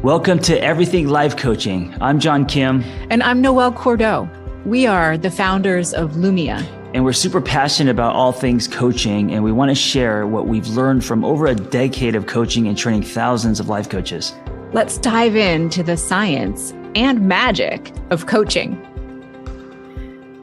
Welcome to Everything Life Coaching. I'm John Kim. And I'm Noelle Cordeaux. We are the founders of Lumia. And we're super passionate about all things coaching, and we want to share what we've learned from over a decade of coaching and training thousands of life coaches. Let's dive into the science and magic of coaching.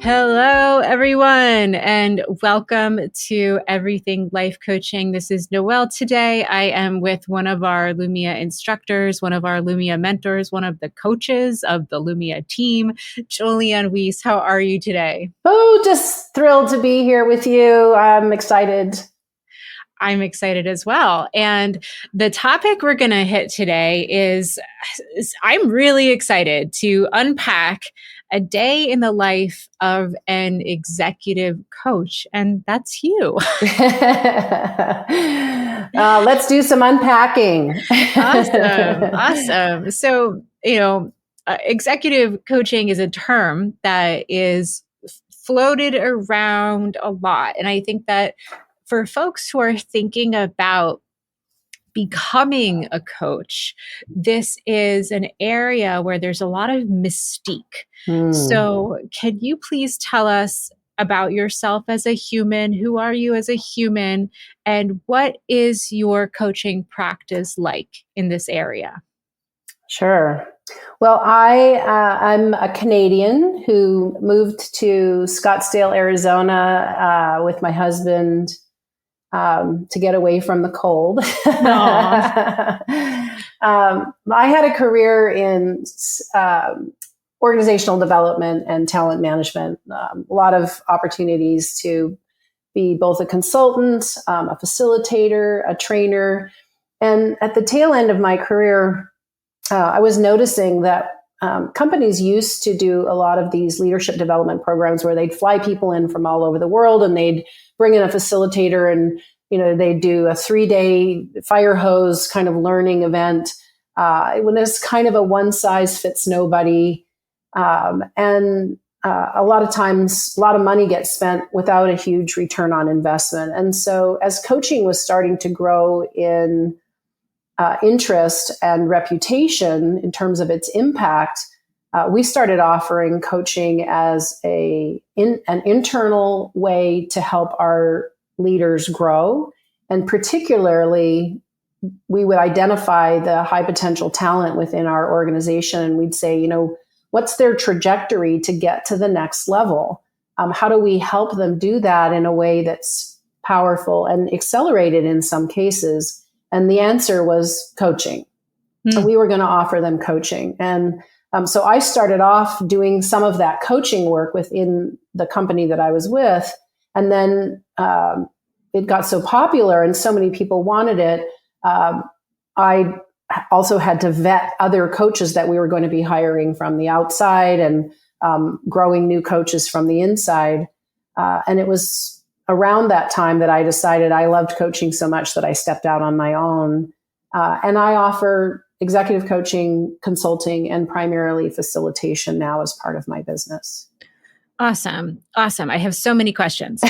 Hello, everyone, and welcome to Everything Life Coaching. This is Noelle today. I am with one of our Lumia instructors, one of our Lumia mentors, one of the coaches of the Lumia team, Juliann Wiese. How are you today? Oh, just thrilled to be here with you. I'm excited. I'm excited as well. And the topic we're going to hit today is I'm really excited to unpack a day in the life of an executive coach. And that's you. Let's do some unpacking. Awesome. So, executive coaching is a term that is floated around a lot. And I think that for folks who are thinking about becoming a coach, this is an area where there's a lot of mystique. So can you please tell us about yourself as a human? Who are you as a human? And what is your coaching practice like in this area? Sure. Well, I'm a Canadian who moved to Scottsdale, Arizona with my husband to get away from the cold. I had a career in organizational development and talent management, a lot of opportunities to be both a consultant, a facilitator, a trainer. And at the tail end of my career, I was noticing that companies used to do a lot of these leadership development programs where they'd fly people in from all over the world and they'd bring in a facilitator and, they'd do a 3-day fire hose kind of learning event. When it's kind of a one size fits nobody. And a lot of times, a lot of money gets spent without a huge return on investment. And so as coaching was starting to grow in interest and reputation in terms of its impact, we started offering coaching as an internal way to help our leaders grow. And particularly, we would identify the high potential talent within our organization. And we'd say, what's their trajectory to get to the next level? How do we help them do that in a way that's powerful and accelerated in some cases? And the answer was coaching. So we were going to offer them coaching. And so I started off doing some of that coaching work within the company that I was with. And then it got so popular and so many people wanted it. I also had to vet other coaches that we were going to be hiring from the outside and growing new coaches from the inside. And it was around that time that I decided I loved coaching so much that I stepped out on my own. And I offer executive coaching, consulting, and primarily facilitation now as part of my business. Awesome. I have so many questions.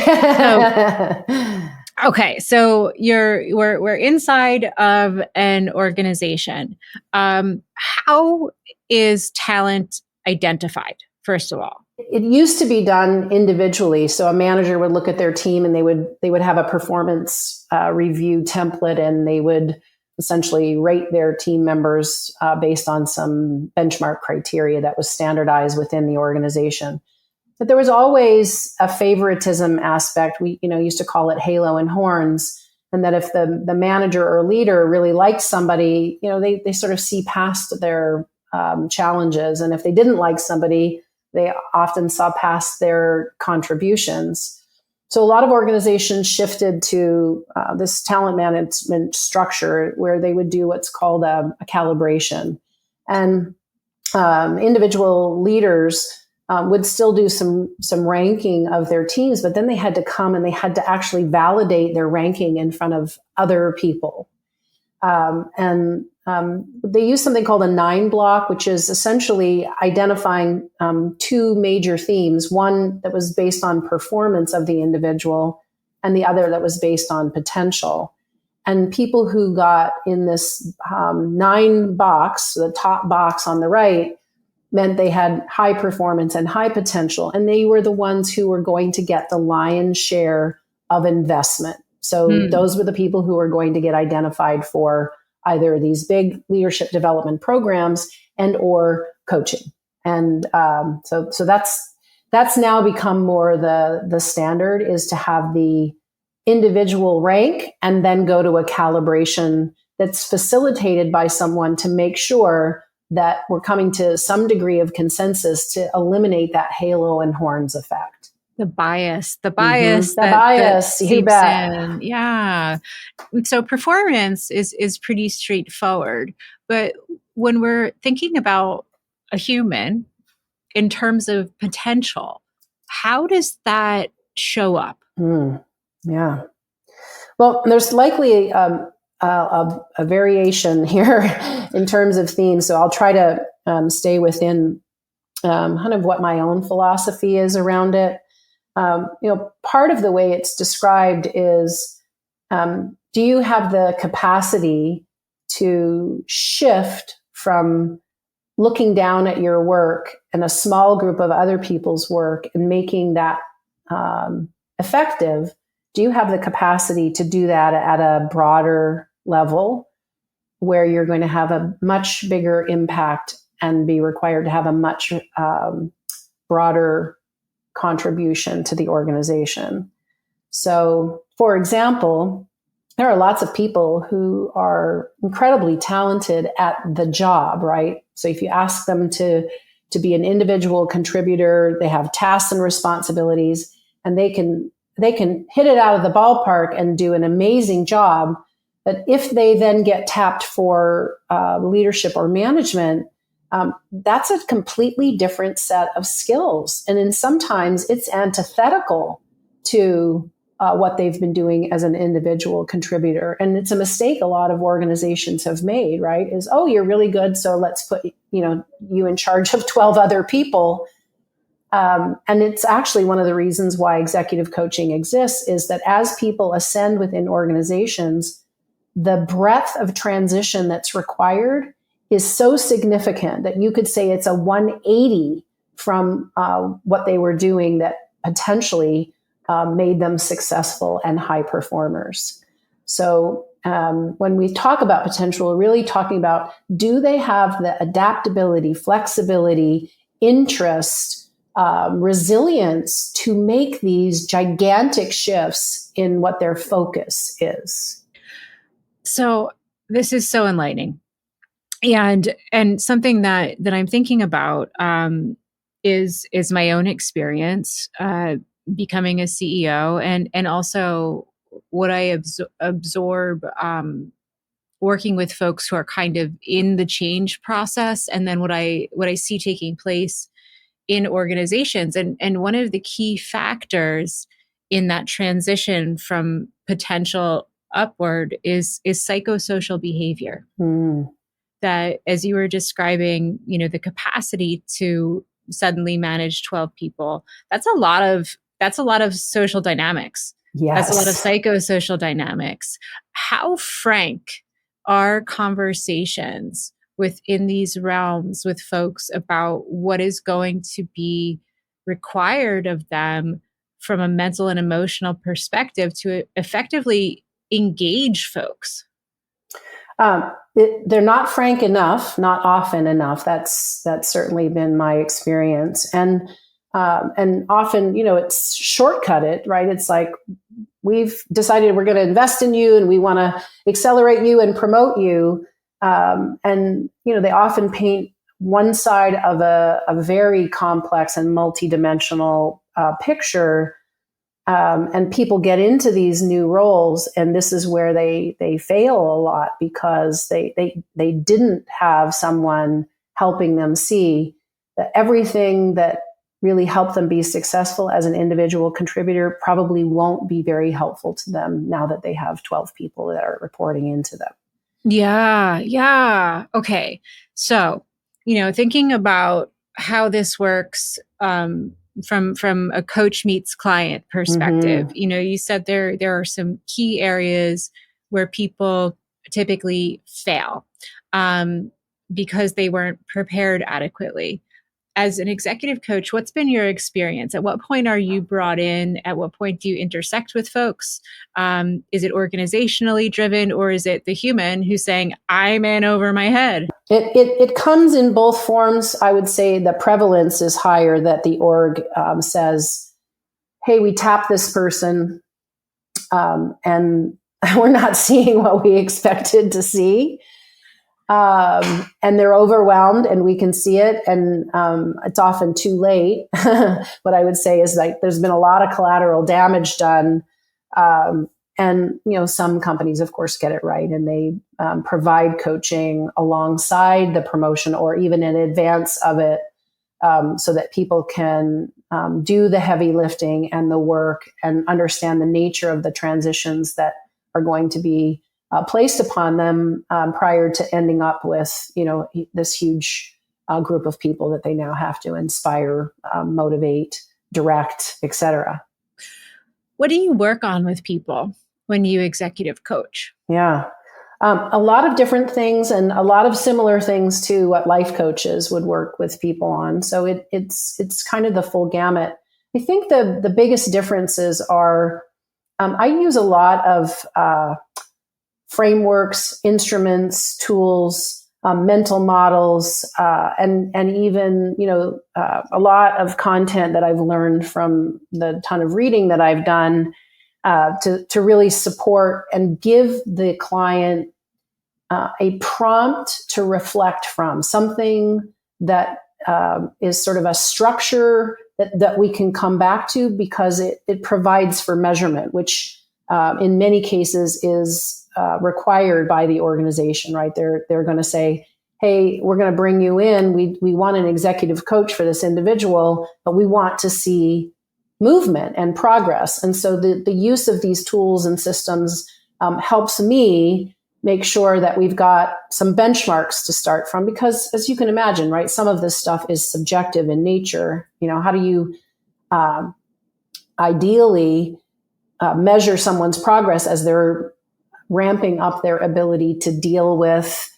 Okay, so we're inside of an organization. How is talent identified, first of all? It used to be done individually. So a manager would look at their team and they would have a performance review template, and they would essentially rate their team members based on some benchmark criteria that was standardized within the organization. But there was always a favoritism aspect. We, used to call it halo and horns. And that if the manager or leader really liked somebody, they sort of see past their challenges. And if they didn't like somebody, they often saw past their contributions. So a lot of organizations shifted to this talent management structure where they would do what's called a calibration. And individual leaders would still do some ranking of their teams, but then they had to come and they had to actually validate their ranking in front of other people. And they use something called a 9 block, which is essentially identifying 2 major themes, one that was based on performance of the individual and the other that was based on potential. And people who got in this 9 box, the top box on the right, meant they had high performance and high potential. And they were the ones who were going to get the lion's share of investment. So those were the people who were going to get identified for either these big leadership development programs and or coaching. And so that's now become more the standard, is to have the individual rank and then go to a calibration that's facilitated by someone to make sure that we're coming to some degree of consensus to eliminate that halo and horns effect. The bias, The bias, you bet. Yeah. So performance is pretty straightforward. But when we're thinking about a human in terms of potential, how does that show up? Yeah. Well, there's likely a variation here in terms of themes. So I'll try to stay within kind of what my own philosophy is around it. Part of the way it's described is, do you have the capacity to shift from looking down at your work and a small group of other people's work and making that effective? Do you have the capacity to do that at a broader level where you're going to have a much bigger impact and be required to have a much broader contribution to the organization? So, for example, there are lots of people who are incredibly talented at the job, right? So if you ask them to be an individual contributor, they have tasks and responsibilities, and they can hit it out of the ballpark and do an amazing job. But if they then get tapped for leadership or management, that's a completely different set of skills. And then sometimes it's antithetical to what they've been doing as an individual contributor. And it's a mistake a lot of organizations have made, right? Is, oh, you're really good, so let's put you in charge of 12 other people. And it's actually one of the reasons why executive coaching exists, is that as people ascend within organizations, the breadth of transition that's required is so significant that you could say it's a 180 from what they were doing that potentially made them successful and high performers. So when we talk about potential, we're really talking about, do they have the adaptability, flexibility, interest, resilience to make these gigantic shifts in what their focus is? So this is so enlightening. And something that I'm thinking about is my own experience becoming a CEO, and also what I absorb working with folks who are kind of in the change process, and then what I see taking place in organizations. And one of the key factors in that transition from potential upward is psychosocial behavior. That, as you were describing, the capacity to suddenly manage 12 people, that's a lot of social dynamics. Yes. That's a lot of psychosocial dynamics. How frank are conversations within these realms with folks about what is going to be required of them from a mental and emotional perspective to effectively engage folks? They're not frank enough, not often enough. That's certainly been my experience. And often, it's shortcutted, right? It's like, we've decided we're going to invest in you and we want to accelerate you and promote you. And they often paint one side of a very complex and multidimensional picture. And people get into these new roles, and this is where they fail a lot, because they didn't have someone helping them see that everything that really helped them be successful as an individual contributor probably won't be very helpful to them now that they have 12 people that are reporting into them. Yeah. Okay. So, thinking about how this works from a coach meets client perspective, you said there are some key areas where people typically fail because they weren't prepared adequately. As an executive coach, what's been your experience? At what point are you brought in? At what point do you intersect with folks? Is it organizationally driven, or is it the human who's saying, I'm in over my head? It comes in both forms. I would say the prevalence is higher that the org says, hey, we tap this person and we're not seeing what we expected to see. And they're overwhelmed, and we can see it, and it's often too late. What I would say is like there's been a lot of collateral damage done, and some companies, of course, get it right, and they provide coaching alongside the promotion or even in advance of it, so that people can do the heavy lifting and the work and understand the nature of the transitions that are going to be placed upon them prior to ending up with, this huge group of people that they now have to inspire, motivate, direct, etc. What do you work on with people when you executive coach? Yeah, a lot of different things, and a lot of similar things to what life coaches would work with people on. So it's kind of the full gamut. I think the biggest differences are I use a lot of frameworks, instruments, tools, mental models, and even a lot of content that I've learned from the ton of reading that I've done to really support and give the client a prompt to reflect from, something that is sort of a structure that we can come back to, because it provides for measurement, which in many cases is required by the organization, right? They're going to say, hey, we're going to bring you in. We want an executive coach for this individual, but we want to see movement and progress. And so the use of these tools and systems helps me make sure that we've got some benchmarks to start from, because as you can imagine, right, some of this stuff is subjective in nature. How do you ideally measure someone's progress as they're ramping up their ability to deal with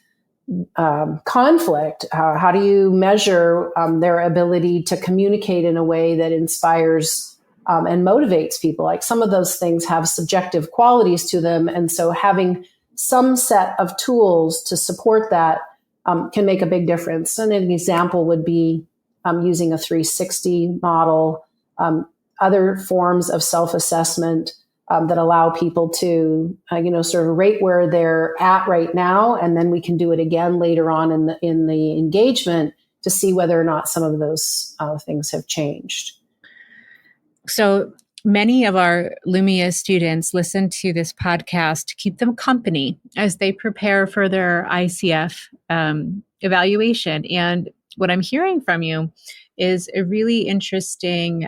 conflict? How do you measure their ability to communicate in a way that inspires and motivates people? Like, some of those things have subjective qualities to them. And so having some set of tools to support that can make a big difference. And an example would be using a 360 model, other forms of self-assessment that allow people to, sort of rate where they're at right now, and then we can do it again later on in the engagement to see whether or not some of those things have changed. So many of our Lumia students listen to this podcast to keep them company as they prepare for their ICF evaluation. And what I'm hearing from you is a really interesting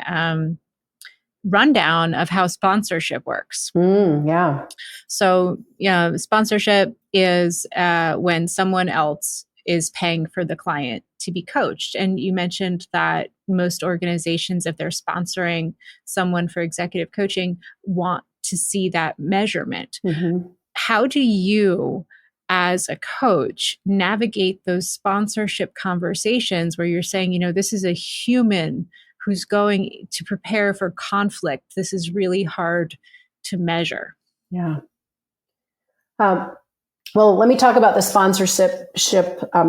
rundown of how sponsorship works. Yeah. So, sponsorship is when someone else is paying for the client to be coached. And you mentioned that most organizations, if they're sponsoring someone for executive coaching, want to see that measurement. Mm-hmm. How do you, as a coach, navigate those sponsorship conversations where you're saying, this is a human who's going to prepare for conflict? This is really hard to measure. Yeah. Well, let me talk about the sponsorship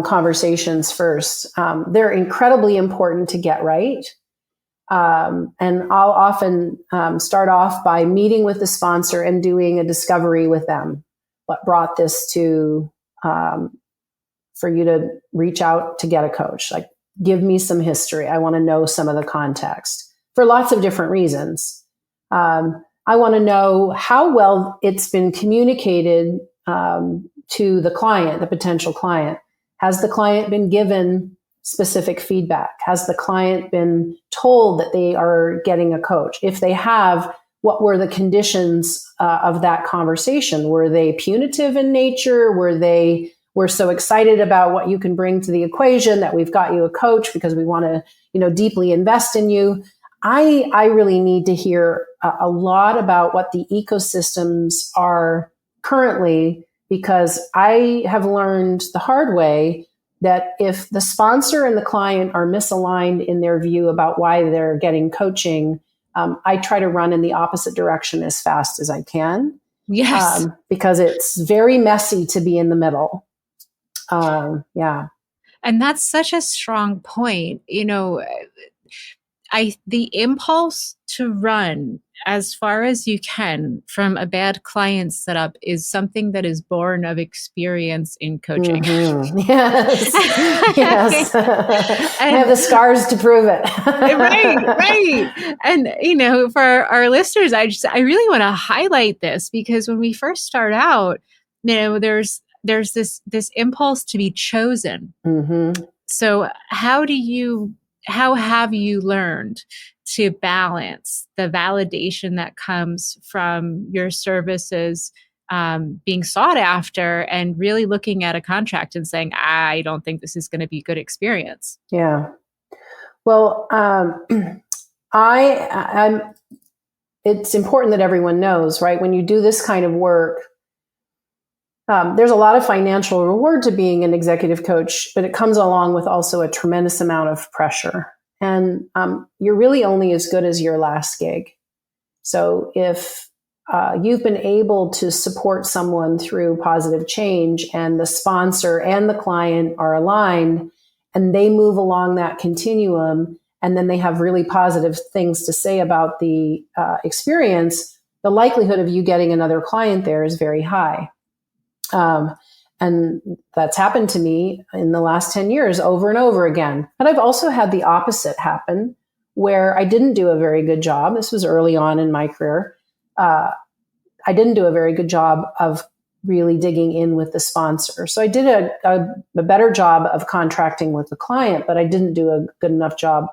conversations first. They're incredibly important to get right. And I'll often start off by meeting with the sponsor and doing a discovery with them. What brought this to, for you to reach out to get a coach? Like, give me some history. I want to know some of the context for lots of different reasons. I want to know how well it's been communicated to the client, the potential client. Has the client been given specific feedback? Has the client been told that they are getting a coach? If they have, what were the conditions of that conversation? Were they punitive in nature? We're so excited about what you can bring to the equation that we've got you a coach because we want to, deeply invest in you. I really need to hear a lot about what the ecosystems are currently, because I have learned the hard way that if the sponsor and the client are misaligned in their view about why they're getting coaching, I try to run in the opposite direction as fast as I can. Yes. Because it's very messy to be in the middle. Yeah. And that's such a strong point. The impulse to run as far as you can from a bad client setup is something that is born of experience in coaching. Mm-hmm. Yes. Yes. I have the scars to prove it. Right. And, for our listeners, I really want to highlight this, because when we first start out, there's this impulse to be chosen. Mm-hmm. So how have you learned to balance the validation that comes from your services being sought after, and really looking at a contract and saying, I don't think this is going to be a good experience? Yeah. Well, it's important that everyone knows, right? When you do this kind of work, there's a lot of financial reward to being an executive coach, but it comes along with also a tremendous amount of pressure. And you're really only as good as your last gig. So if you've been able to support someone through positive change, and the sponsor and the client are aligned, and they move along that continuum, and then they have really positive things to say about the experience, the likelihood of you getting another client there is very high. And that's happened to me in the last 10 years over and over again. But I've also had the opposite happen, where I didn't do a very good job. This was early on in my career. I didn't do a very good job of really digging in with the sponsor. So I did a better job of contracting with the client, but I didn't do a good enough job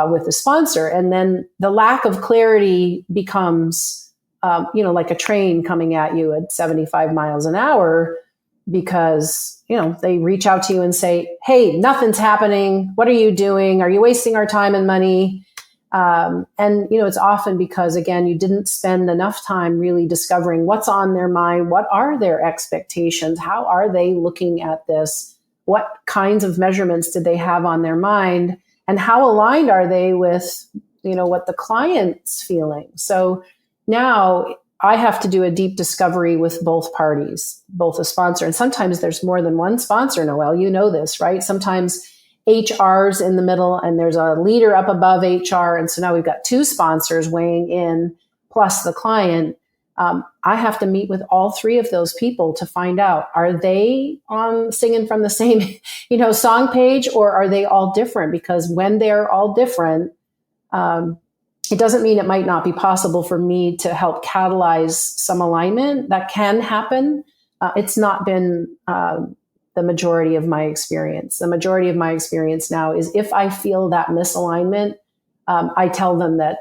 with the sponsor. And then the lack of clarity becomes, like a train coming at you at 75 miles an hour, because, they reach out to you and say, hey, nothing's happening. What are you doing? Are you wasting our time and money? And it's often because, again, you didn't spend enough time really discovering what's on their mind. What are their expectations? How are they looking at this? What kinds of measurements did they have on their mind? And how aligned are they with, what the client's feeling? So now I have to do a deep discovery with both parties, both the sponsor, and sometimes there's more than one sponsor, Noelle. You know this, right? Sometimes HR's in the middle and there's a leader up above HR. And so now we've got two sponsors weighing in, plus the client. I have to meet with all three of those people to find out, are they singing from the same, song page, or are they all different? Because when they're all different, it doesn't mean it might not be possible for me to help catalyze some alignment. That can happen. It's not been the majority of my experience. The majority of my experience now is, if I feel that misalignment, I tell them that,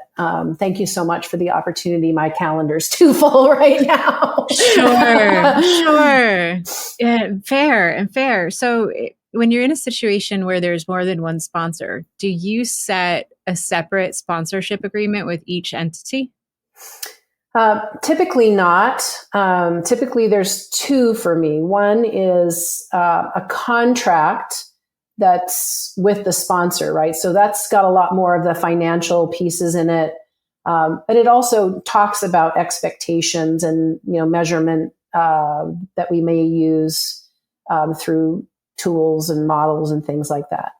thank you so much for the opportunity. My calendar's too full right now. Sure. Yeah, fair. So when you're in a situation where there's more than one sponsor, do you set a separate sponsorship agreement with each entity? Typically not. Typically there's two for me. One is a contract that's with the sponsor, right? So that's got a lot more of the financial pieces in it. But it also talks about expectations and, measurement that we may use through tools and models and things like that.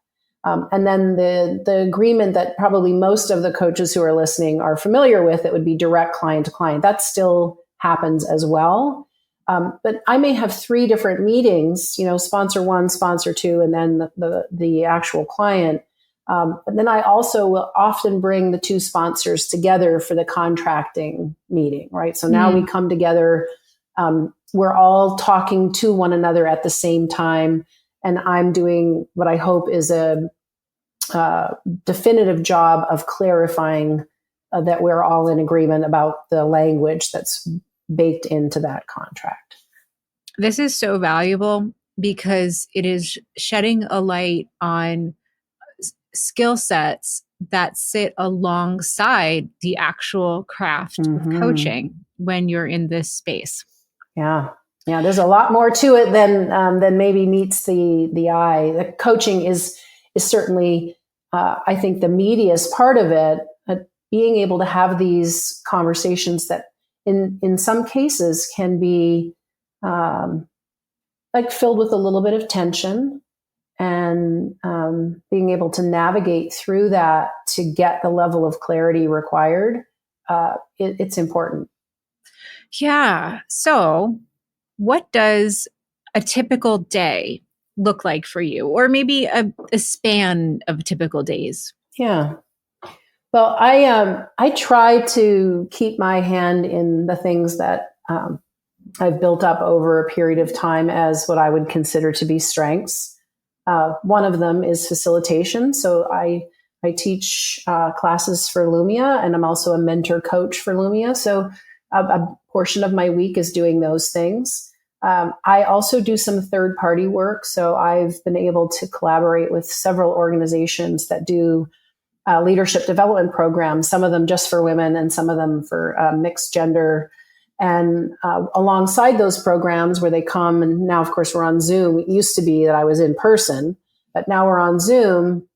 And then the agreement that probably most of the coaches who are listening are familiar with, it would be direct client to client. That still happens as well. But I may have three different meetings, sponsor one, sponsor two, and then the actual client. But then I also will often bring the two sponsors together for the contracting meeting, right? So now we come together, we're all talking to one another at the same time. And I'm doing what I hope is a definitive job of clarifying that we're all in agreement about the language that's baked into that contract. This is so valuable because it is shedding a light on skill sets that sit alongside the actual craft of coaching when you're in this space. Yeah. Yeah. There's a lot more to it than maybe meets the eye. The coaching is certainly, I think, the meatiest part of it. Being able to have these conversations that, in some cases, can be like filled with a little bit of tension, and being able to navigate through that to get the level of clarity required, it's important. Yeah. So, what does a typical day look like for you, or maybe a span of typical days? Yeah. Well, I try to keep my hand in the things that I've built up over a period of time as what I would consider to be strengths. One of them is facilitation. So I teach classes for Lumia, and I'm also a mentor coach for Lumia. So a portion of my week is doing those things. I also do some third party work. So I've been able to collaborate with several organizations that do leadership development programs, some of them just for women and some of them for mixed gender. And alongside those programs where they come, and now, of course, we're on Zoom. It used to be that I was in person, but now we're on Zoom,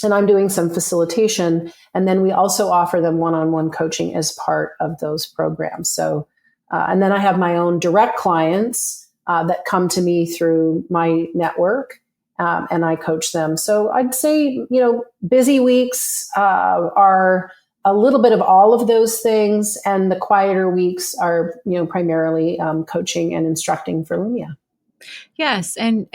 and I'm doing some facilitation. And then we also offer them one-on-one coaching as part of those programs. So, and then I have my own direct clients that come to me through my network, and I coach them. So I'd say, busy weeks are a little bit of all of those things, and the quieter weeks are, primarily coaching and instructing for Lumia. Yes, and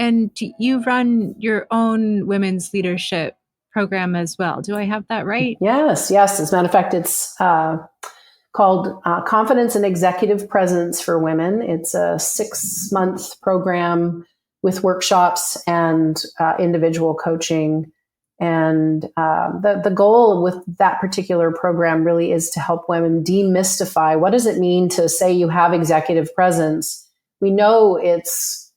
you run your own women's leadership program as well. Do I have that right? Yes. As a matter of fact, it's called Confidence and Executive Presence for Women. It's a 6-month program with workshops and individual coaching. And the goal with that particular program really is to help women demystify what does it mean to say you have executive presence. We know it's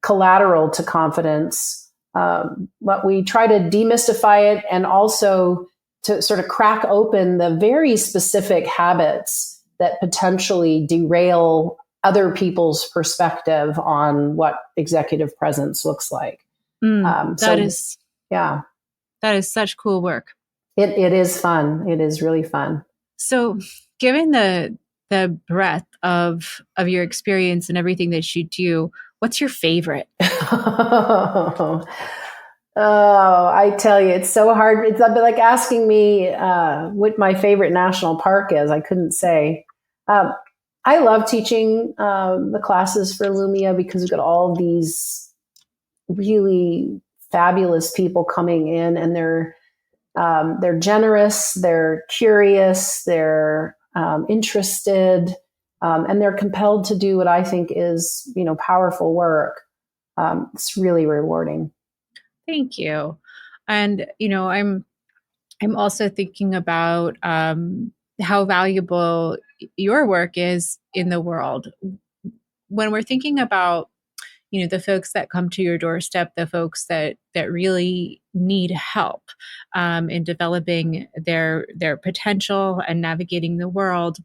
collateral to confidence, but we try to demystify it and also to sort of crack open the very specific habits that potentially derail other people's perspective on what executive presence looks like. That is such cool work. It is fun. It is really fun. So, given the breadth of your experience and everything that you do, what's your favorite? Oh, I tell you, it's so hard. It's like asking me what my favorite national park is. I couldn't say. I love teaching the classes for Lumia because we've got all these really fabulous people coming in, and they're generous, they're curious, they're interested, and they're compelled to do what I think is, powerful work. It's really rewarding. Thank you. And, I'm also thinking about how valuable your work is in the world. When we're thinking about, the folks that come to your doorstep, the folks that really need help in developing their potential and navigating the world,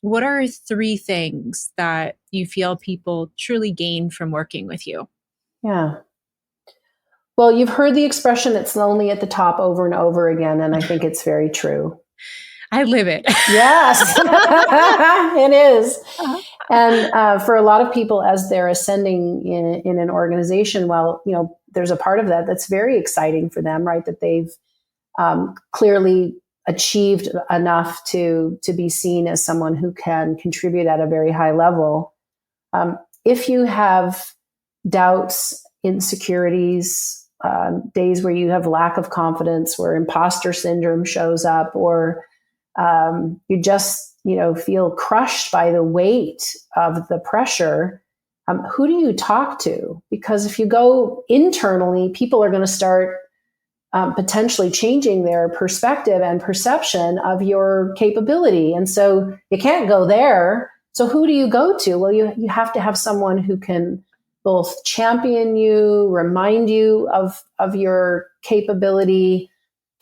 what are 3 things that you feel people truly gain from working with you? Yeah. Well, you've heard the expression, it's lonely at the top, over and over again. And I think it's very true. I live it. Yes, it is. And for a lot of people, as they're ascending in an organization, well, there's a part of that that's very exciting for them, right? That they've clearly achieved enough to be seen as someone who can contribute at a very high level. If you have doubts, insecurities, days where you have lack of confidence, where imposter syndrome shows up, or you just, feel crushed by the weight of the pressure, who do you talk to? Because if you go internally, people are going to start potentially changing their perspective and perception of your capability. And so you can't go there. So who do you go to? Well, you have to have someone who can both champion you, remind you of your capability,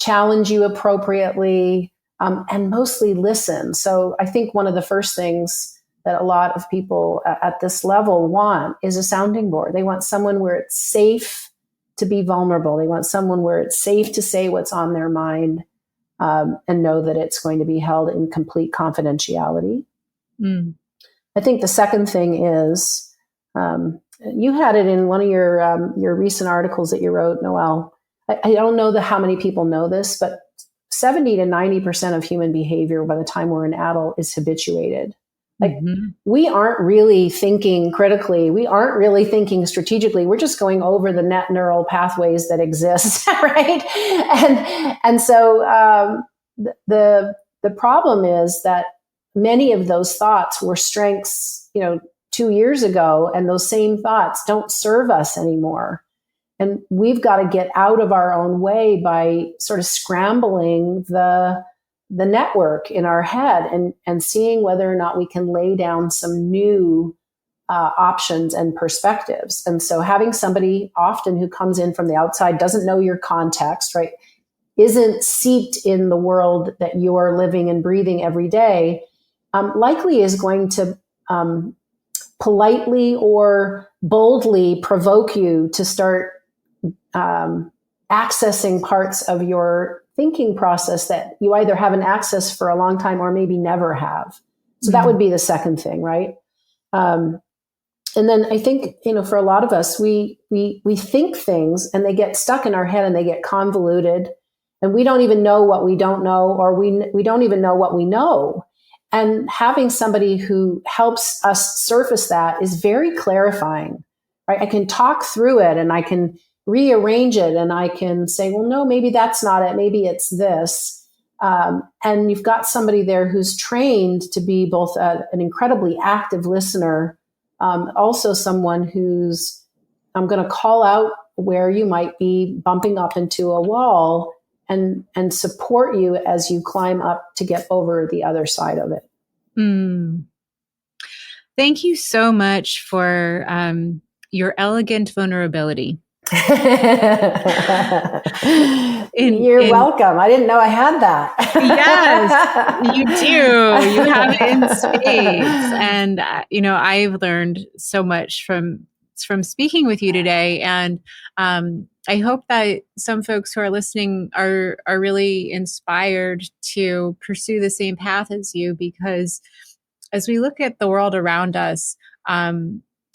challenge you appropriately, and mostly listen. So I think one of the first things that a lot of people at this level want is a sounding board. They want someone where it's safe to be vulnerable. They want someone where it's safe to say what's on their mind, and know that it's going to be held in complete confidentiality. Mm. I think the second thing is, you had it in one of your recent articles that you wrote, Noelle. I don't know how many people know this, but 70 to 90% of human behavior by the time we're an adult is habituated. Like, we aren't really thinking critically. We aren't really thinking strategically. We're just going over the net neural pathways that exist, right? And so the problem is that many of those thoughts were strengths, 2 years ago, and those same thoughts don't serve us anymore. And we've got to get out of our own way by sort of scrambling the network in our head and seeing whether or not we can lay down some new options and perspectives. And so having somebody often who comes in from the outside, doesn't know your context, right, isn't seeped in the world that you're living and breathing every day, likely is going to politely or boldly provoke you to start accessing parts of your thinking process that you either haven't accessed for a long time or maybe never have. So that would be the second thing, right? And then I think, for a lot of us, we think things and they get stuck in our head and they get convoluted, and we don't even know what we don't know, or we don't even know what we know. And having somebody who helps us surface that is very clarifying, right? I can talk through it and I can rearrange it, and I can say, well, no, maybe that's not it. Maybe it's this. And you've got somebody there who's trained to be both an incredibly active listener, also someone who's, I'm going to call out where you might be bumping up into a wall and support you as you climb up to get over the other side of it. Thank you so much for your elegant vulnerability. You're welcome. I didn't know I had that. Yes, you do. You have it in spades. And, I've learned so much from speaking with you today. And I hope that some folks who are listening are really inspired to pursue the same path as you, because as we look at the world around us,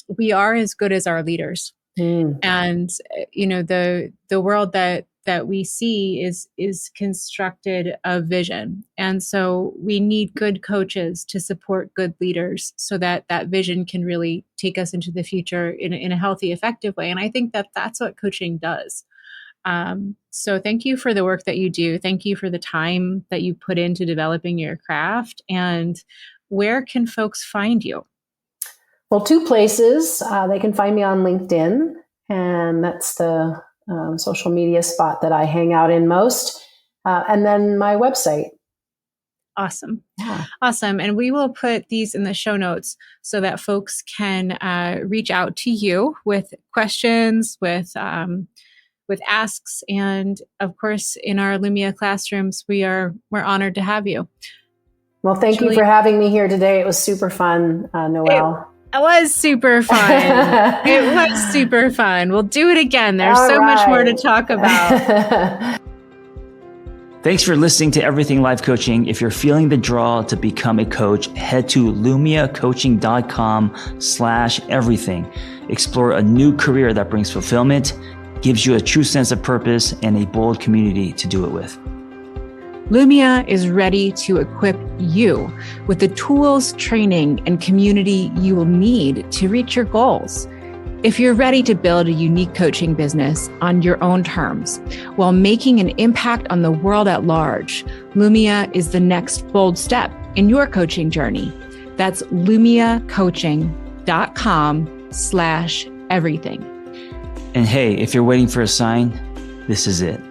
we are as good as our leaders. And, the world that we see is constructed of vision. And so we need good coaches to support good leaders so that vision can really take us into the future in a healthy, effective way. And I think that that's what coaching does. So thank you for the work that you do. Thank you for the time that you put into developing your craft. And where can folks find you? Well, 2 places. They can find me on LinkedIn, and that's the social media spot that I hang out in most. And then my website. Awesome. Yeah. Awesome. And we will put these in the show notes so that folks can reach out to you with questions, with asks. And of course, in our Lumia classrooms, we're honored to have you. Well, thank you for having me here today. It was super fun, Noelle. It was super fun. It was super fun. We'll do it again. There's so much more to talk about. Thanks for listening to Everything Life Coaching. If you're feeling the draw to become a coach, head to lumiacoaching.com/everything. Explore a new career that brings fulfillment, gives you a true sense of purpose, and a bold community to do it with. Lumia is ready to equip you with the tools, training, and community you will need to reach your goals. If you're ready to build a unique coaching business on your own terms while making an impact on the world at large, Lumia is the next bold step in your coaching journey. That's lumiacoaching.com/everything. And hey, if you're waiting for a sign, this is it.